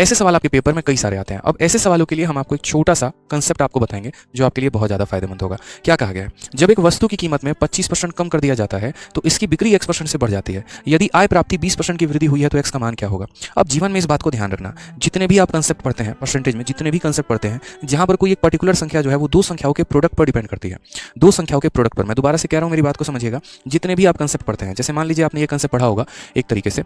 ऐसे सवाल आपके पेपर में कई सारे आते हैं। अब ऐसे सवालों के लिए हम आपको एक छोटा सा कंसेप्ट आपको बताएंगे जो आपके लिए बहुत ज़्यादा फायदेमंद होगा। क्या कहा गया है, जब एक वस्तु की कीमत में 25% कम कर दिया जाता है तो इसकी बिक्री x% से बढ़ जाती है। यदि आय प्राप्ति 20% की वृद्धि हुई है तो x का मान क्या होगा। अब जीवन में इस बात को ध्यान रखना, जितने भी आप कंसेप्ट पढ़ते हैं, परसेंटेज में जितने भी कंसेप्ट पढ़ते हैं, जहां पर कोई एक पर्टिकुलर संख्या जो है वो दो संख्याओं के प्रोडक्ट पर डिपेंड करती है, दो संख्याओं के प्रोडक्ट पर। मैं दोबारा से कह रहा हूं, मेरी बात को समझिएगा। जितने भी आप कंसेप्ट पढ़ते हैं, जैसे मान लीजिए आपने ये कंसेप्ट पढ़ा होगा एक तरीके से,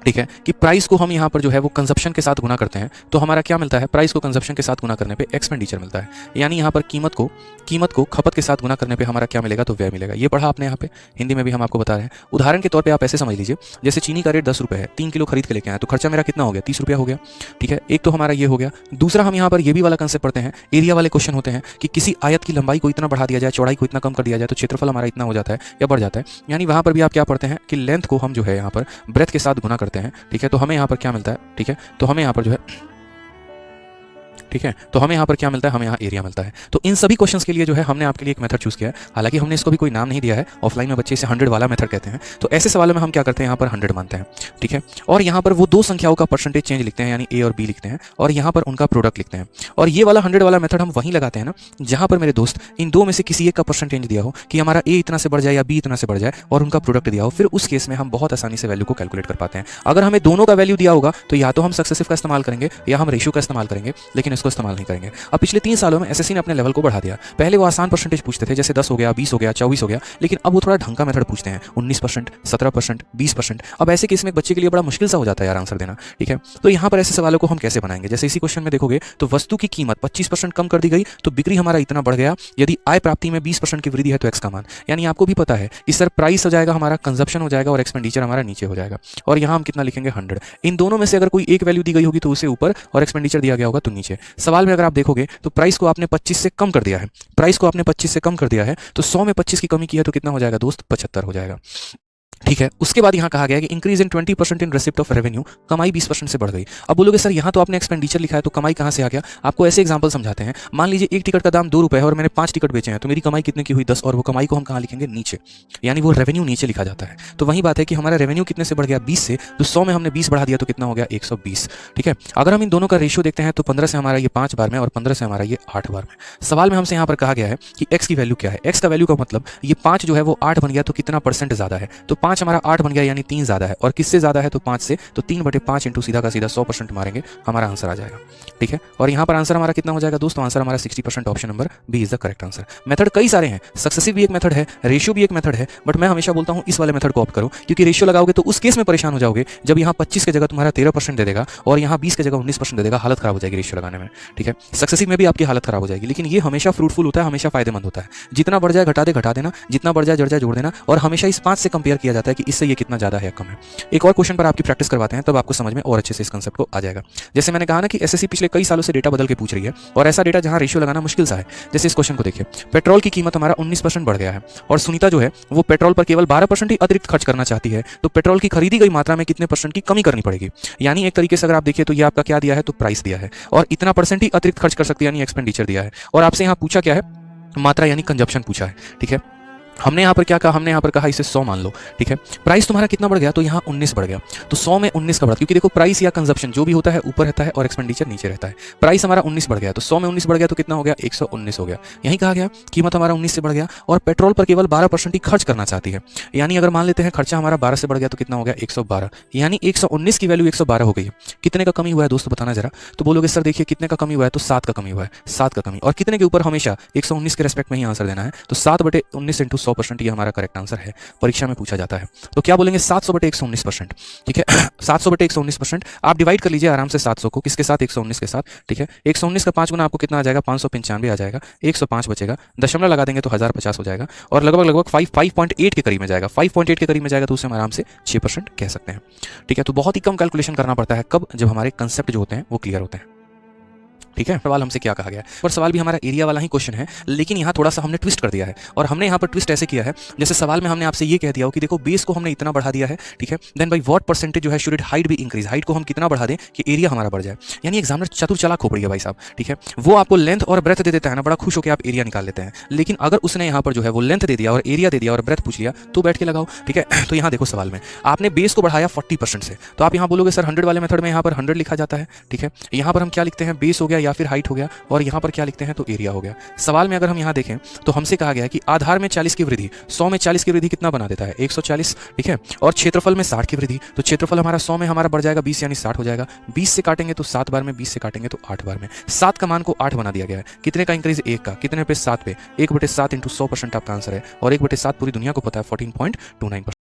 ठीक है, कि प्राइस को हम यहाँ पर जो है वो कंजप्शन के साथ गुना करते हैं तो हमारा क्या मिलता है, प्राइस को कंजप्शन के साथ गुना करने पे एक्सपेंडिचर मिलता है। यानी यहाँ पर कीमत को खपत के साथ गुना करने पे हमारा क्या मिलेगा, तो व्यय मिलेगा। ये पढ़ा आपने यहाँ पे, हिंदी में भी हम आपको बता रहे हैं। उदाहरण के तौर पे आप ऐसे समझ लीजिए, जैसे चीनी का रेट 10 रुपये है, 3 किलो खरीद के लेके आए तो खर्चा मेरा कितना हो गया, 30 रुपया हो गया। ठीक है, एक तो हमारा ये हो गया। दूसरा हम यहाँ पर ये भी वाला कंसेप्ट पढ़ते हैं, एरिया वाले क्वेश्चन होते हैं कि किसी आयत की लंबाई को इतना बढ़ा दिया जाए, चौड़ाई को इतना कम कर दिया जाए तो क्षेत्रफल हमारा इतना हो जाता है या बढ़ जाता है। यानी वहाँ पर भी आप क्या पढ़ते हैं कि लेंथ को हम जो है यहाँ पर ब्रेथ के साथ गुना करते हैं। ठीक है, तो हमें यहाँ पर क्या मिलता है, ठीक है, तो हमें यहाँ पर जो है, ठीक है, तो हमें यहाँ पर क्या मिलता है, हमें यहाँ एरिया मिलता है। तो इन सभी क्वेश्चंस के लिए जो है हमने आपके लिए एक मेथड चूज किया है। हालांकि हमने इसको भी कोई नाम नहीं दिया है, ऑफलाइन में बच्चे इसे 100 वाला मेथड कहते हैं। तो ऐसे सवालों में हम क्या करते हैं, यहाँ पर 100 मानते हैं। ठीक है, और यहाँ पर वो दो संख्याओं का परसेंटेज चेंज लिखते हैं, यानी ए और बी लिखते हैं, और यहाँ पर उनका प्रोडक्ट लिखते हैं। और ये वाला 100 वाला मेथड हम वहीं लगाते हैं ना जहाँ पर मेरे दोस्त इन दो में से किसी एक का परसेंटेज दिया हो कि हमारा ए इतना से बढ़ जाए या बी इतना से बढ़ जाए, और उनका प्रोडक्ट दिया हो। फिर उस केस में हम बहुत आसानी से वैल्यू को कैलकुलेट कर पाते हैं। अगर हमें दोनों का वैल्यू दिया होगा तो या तो हम सक्सेसिव का इस्तेमाल करेंगे या हम रेशियो का इस्तेमाल करेंगे, लेकिन इसको इस्तेमाल नहीं करेंगे। अब पिछले 3 सालों में एसएससी ने अपने लेवल को बढ़ा दिया। पहले वो आसान परसेंटेज पूछते थे, जैसे 10 हो गया, 20 हो गया, 24 हो गया, लेकिन अब वो थोड़ा ढंग का मेथड पूछते हैं, 19%, 17%, 20%। अब ऐसे केस में एक बच्चे के लिए बड़ा मुश्किल सा हो जाता है यार आंसर देना। ठीक है, तो यहाँ पर ऐसे सवालों को हम कैसे बनाएंगे, जैसे इसी क्वेश्चन में देखोगे तो वस्तु की कीमत 25% कम कर दी गई तो बिक्री हमारा इतना बढ़ गया। यदि आय प्राप्ति में 20% की वृद्धि है तो एक्स का मान, यानी आपको भी पता है कि सर प्राइस हो जाएगा हमारा, कंजप्शन हो जाएगा और एक्सपेंडिचर हमारा नीचे हो जाएगा। और यहाँ हम कितना लिखेंगे, 100। इन दोनों में से अगर कोई एक वैल्यू दी गई होगी तो उसे ऊपर और एक्सपेंडिचर दिया गया होगा तो नीचे। सवाल में अगर आप देखोगे तो प्राइस को आपने 25 से कम कर दिया है, प्राइस को आपने 25 से कम कर दिया है तो 100 में 25 की कमी की है तो कितना हो जाएगा दोस्त, 75 हो जाएगा। ठीक है, उसके बाद यहाँ कहा गया है कि increase in 20% in receipt of revenue, कमाई 20% से बढ़ गई। अब बोलोगे सर यहाँ तो आपने एक्सपेंडिचर लिखा है तो कमाई कहाँ से आ गया। आपको ऐसे एग्जांपल समझाते हैं। मान लीजिए एक टिकट का दाम 2 रुपये है और मैंने 5 टिकट बेचे हैं तो मेरी कमाई कितने की हुई, 10। और वो कमाई को हम कहाँ लिखेंगे, नीचे, यानी वो रेवेन्यू नीचे लिखा जाता है। तो वही बात है कि हमारा रेवेन्यू कितने से बढ़ गया, 20 से, तो 100 में हमने 20 बढ़ा दिया तो कितना हो गया, 120। ठीक है, अगर हम इन दोनों का रेशियो देखते हैं तो 15 से हमारा ये 5 बार में और 15 से हमारा ये 8 बार में। सवाल में हमसे यहाँ पर कहा गया है कि एक्स की वैल्यू क्या है। एक्स का वैल्यू का मतलब ये 5 जो है वो 8 बन गया तो कितना परसेंट ज्यादा है, तो 5 हमारा 8 बन गया यानी 3 ज्यादा है। और किससे ज्यादा है, तो 5 से, तो 3/5 इंटू सीधा का सीधा 100% मारेंगे, हमारा आंसर आ जाएगा। ठीक है, और यहाँ पर आंसर हमारा कितना हो जाएगा दोस्तों, आंसर हमारा 60%, option number B is the correct answer. Method कई सारे हैं, सक्सेसिव भी एक मेथड है, रेशियो भी एक मेथड है, बट मैं हमेशा बोलता हूँ इस वाले मेथड को ऑप्ट करो, क्योंकि रेशियो लगाओगे तो उस केस में परेशान हो जाओगे जब यहाँ 25 की जगह तुम्हारा 13% दे देगा और यहाँ 20 की जगह 19% दे देगा, हालत खराब हो जाएगी रेशियो लगाने में। ठीक है, सक्सेसिव में भी आपकी हालत खराब हो जाएगी, लेकिन ये हमेशा फ्रूटफुल होता है, हमेशा फायदेमंद होता है। जितना बढ़ जाए घटा देना, जितना बढ़ जाए जड़ जाए जोड़ देना, और हमेशा इस 5 से कंपेयर किया जाता है कि इससे ये कितना ज्यादा है या कम है। एक और क्वेश्चन पर आपकी प्रैक्टिस करवाते हैं, तब आपको समझ में और अच्छे से इस कांसेप्ट को आ जाएगा। जैसे मैंने कहा ना कि एसएससी पिछले कई सालों से डेटा बदल के पूछ रही है, और ऐसा डेटा जहां रेशियो लगाना मुश्किल सा है। जैसे इस क्वेश्चन को देखिए, पेट्रोल की कीमत हमारा 19% बढ़ गया है और सुनीता जो है वो पेट्रोल पर केवल 12% ही अतिरिक्त खर्च करना चाहती है, तो पेट्रोल की खरीदी गई मात्रा में कितने परसेंट की कमी करनी पड़ेगी। यानी एक तरीके से अगर आप देखिए तो ये आपका क्या दिया है, तो प्राइस दिया है, और इतना परसेंट ही अतिरिक्त खर्च कर सकती है यानी एक्सपेंडिचर दिया है, और आपसे यहाँ पूछा क्या है, मात्रा यानी कंजप्शन पूछा है। ठीक है, हमने यहाँ पर क्या कहा, हमने यहाँ पर कहा इसे 100 मान लो। ठीक है, प्राइस तुम्हारा कितना बढ़ गया, तो यहाँ 19 बढ़ गया, तो 100 में 19 का बढ़ा, क्योंकि देखो प्राइस या कंजप्शन जो भी होता है ऊपर रहता है और एक्सपेंडिचर नीचे रहता है। प्राइस हमारा 19 बढ़ गया तो 100 में 19 बढ़ गया तो कितना हो गया, 119 हो गया। यही कहा गया कीमत हमारा 19 से बढ़ गया और पेट्रोल पर केवल 12% ही खर्च करना चाहती है। यानी अगर मान लेते हैं खर्चा हमारा 12 से बढ़ गया तो कितना हो गया, 112, यानी 119 की वैल्यू 112 हो गई है। कितने का कमी हुआ है दोस्तों, बताना जरा। तो बोलोगे सर देखिए कितने का कमी हुआ है, तो 7 का कमी हुआ है, 7 का कमी, और कितने के ऊपर, हमेशा 119 के रेस्पेक्ट में ही आंसर देना है। तो 7/19 इंटू 100% ये हमारा करेक्ट आंसर है, परीक्षा में पूछा जाता है। तो क्या बोलेंगे, 700/119%। ठीक है, 700/119% आप डिवाइड कर लीजिए आराम से 700 को, किसके साथ, 119 के साथ। ठीक है, 119 का 5 गुना आपको कितना आ जाएगा, 595 आ जाएगा, 105 बचेगा, दशमलव लगा देंगे तो 1050 हो जाएगा, और लगभग 5.8 के करीब में जाएगा, 5.8 के करीब में जाएगा, तो उसे हम आराम से 6% कह सकते हैं। ठीक है, तो बहुत ही कम कैलकुलेशन करना पड़ता है, कब, जब हमारे कंसेप्ट जो होते हैं वो क्लियर होते हैं। ठीक है, सवाल हमसे क्या कहा गया है, पर सवाल भी हमारा एरिया वाला ही क्वेश्चन है, लेकिन यहाँ थोड़ा सा हमने ट्विस्ट कर दिया है। और हमने यहाँ पर ट्विस्ट ऐसे किया है, जैसे सवाल में हमने आपसे ये कह दिया हो कि देखो बेस को हमने इतना बढ़ा दिया है, ठीक है, देन बाई व्हाट परसेंटेज जो है शुड हाइट भी इंक्रीज, हाइट को हम कितना बढ़ा दें कि एरिया हमारा बढ़ जाए। यानी एग्जामिनर चतुर चालाक हो पड़ी है भाई साहब, ठीक है, वो आपको लेंथ और ब्रेथ दे देता है ना, बड़ा खुश होकर आप एरिया निकाल लेते हैं। लेकिन अगर उसने यहाँ पर जो है वो लेंथ दे दिया और एरिया दे दिया और ब्रेथ पूछ लिया तो बैठ के लगाओ, ठीक है। तो यहाँ देखो सवाल में आपने बेस को बढ़ाया 40% से, तो आप यहाँ बोलोगे सर 100 वाले मेथड में यहाँ पर 100 लिखा जाता है, ठीक है। यहाँ पर हम क्या लिखते हैं, बेस हो गया या फिर हाइट हो गया, और यहाँ पर क्या लिखते हैं तो एरिया हो गया। सवाल में अगर हम यहाँ देखें तो हमसे कहा गया है कि आधार में 40 की वृद्धि 100 में 40 की वृद्धि कितना बना देता है, 140, ठीक है। और क्षेत्रफल में 60 की वृद्धि, तो क्षेत्रफल हमारा 100 में हमारा बढ़ जाएगा 20 यानी 60 हो जाएगा। 20 से काटेंगे तो 7 बार में, 20 से काटेंगे तो 8 बार में। 7 का मान को 8 बना दिया गया है। कितने का इंक्रीज, 1 का, कितने पे 7 पे, 1/7 × 100% आपका आंसर है। और 1/7 पूरी दुनिया को पता है 14.29%।